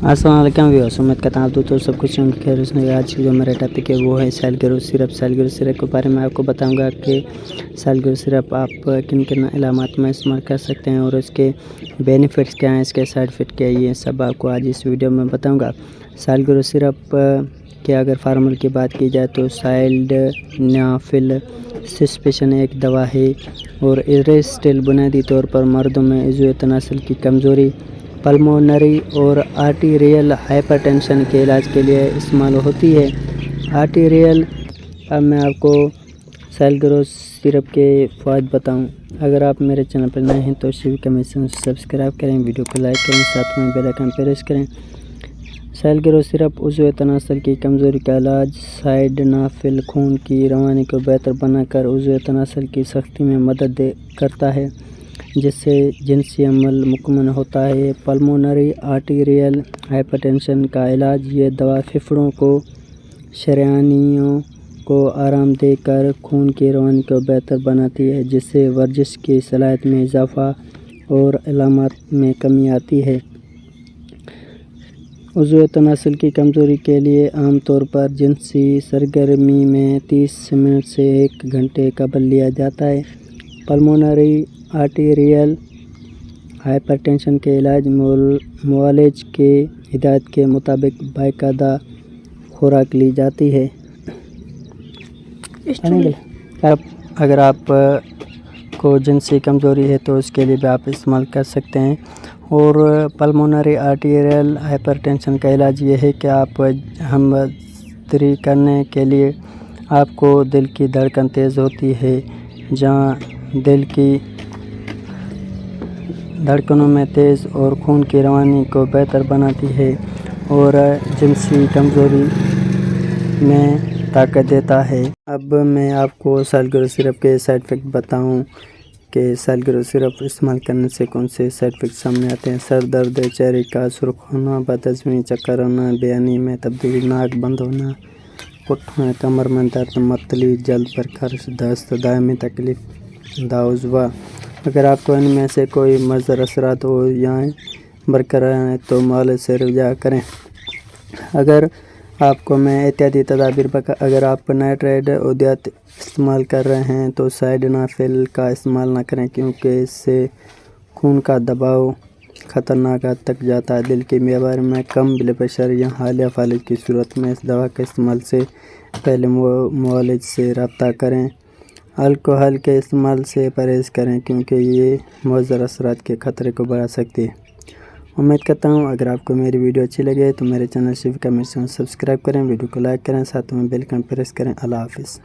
अस्सलाम वालेकुम व्यूअर्स, उम्मीद करता हूँ आप दोस्तों सब कुछ होंगे खैर उसमें। आज जो मेरा टॉपिक है वो है सालगिरह सिरप। सालगिरह सिरप के बारे में आपको बताऊंगा कि सालगिरह सिरप आप किन किन इलामात में इस्तेमाल कर सकते हैं और उसके बेनिफिट्स क्या हैं, इसके साइड इफ़ेक्ट क्या है, ये सब आपको आज इस वीडियो में बताऊँगा। सालगिरह सिरप के अगर फार्मूले की बात की जाए तो साइल्डेनाफिल सस्पेंशन एक दवा है और इरेस्टिल बुनियादी तौर पर मर्दों में इज़्ज़ो तनासुल की कमज़ोरी, पल्मोनरी और आर्टीरियल हाइपरटेंशन के इलाज के लिए इस्तेमाल होती है। आर्टीरियल, अब मैं आपको सालगिरह सिरप के फ़ायदे बताऊं। अगर आप मेरे चैनल पर नए हैं तो शिव कमीशन सब्सक्राइब करें, वीडियो को लाइक करें, साथ में बेल आइकन प्रेस करें। सालगिरह सिरप उज़्व तनासुल की कमज़ोरी का इलाज। साइल्डेनाफिल खून की रवानी को बेहतर बनाकर उज़्व तनासुल की सख्ती में मदद करता है, जिससे जिनसी अमल मुकम्मल होता है। पल्मोनरी आर्टीरियल हाइपरटेंशन का इलाज, ये दवा फेफड़ों को शरियानियों को आराम देकर खून की रवानी को बेहतर बनाती है, जिससे वर्जिश की सलाहियत में इजाफ़ा और अलामत में कमी आती है। उज़्व तनासुल की कमज़ोरी के लिए आमतौर पर जिनसी सरगर्मी में 30 मिनट से 1 घंटे कबल लिया जाता है। पल्मोनरी आर्टीरियल हाइपरटेंशन के इलाज, मुआलिज के हिदायत के मुताबिक बाकायदा खुराक ली जाती है। अगर आप को जिनसी कमज़ोरी है तो उसके लिए भी आप इस्तेमाल कर सकते हैं। और पल्मोनरी आर्टीरियल हाइपरटेंशन का इलाज ये है कि आप हमदर्दी करने के लिए आपको दिल की धड़कन तेज़ होती है, जहाँ दिल की धड़कनों में तेज़ और खून की रवानी को बेहतर बनाती है और जिनसी कमज़ोरी में ताकत देता है। अब मैं आपको सालगिरह सिरप के साइड इफ़ेक्ट बताऊं कि सालगिरह सिरप इस्तेमाल करने से कौन से साइड इफ़ेक्ट सामने आते हैं। सर दर्द, चेहरे का सुर्ख होना, बदहज़मी, चक्कर आना, बेयानी में तब्दीली, नाक बंद होना, घुटने, कमर में दर्द, मतली, जल्द पर खर्च, दस्त, दायमी तकलीफ, दाउज़वा। अगर आपको इनमें से कोई मुज़र असरात हो या बरकरार हैं तो मुआलिज से रब्ता करें। अगर आपको मैं एहतियाती तदाबीर अगर आप नाइट्राइड अद्वियात इस्तेमाल कर रहे हैं तो साइल्डेनाफिल का इस्तेमाल ना करें, क्योंकि इससे खून का दबाव ख़तरनाक हद तक जाता है। दिल की बीमारी में कम ब्लड प्रेशर या हालिया फालिज की सूरत में इस दवा के इस्तेमाल से पहले मुआलिज से रब्ता करें। अल्कोहल के इस्तेमाल से परहेज़ करें, क्योंकि ये मुज़र असरात के ख़तरे को बढ़ा सकती है। उम्मीद करता हूँ अगर आपको मेरी वीडियो अच्छी लगे तो मेरे चैनल शिव कमीशन सब्सक्राइब करें, वीडियो को लाइक करें, साथ में बेल आइकन प्रेस करें। अल्लाह हाफ़िज़।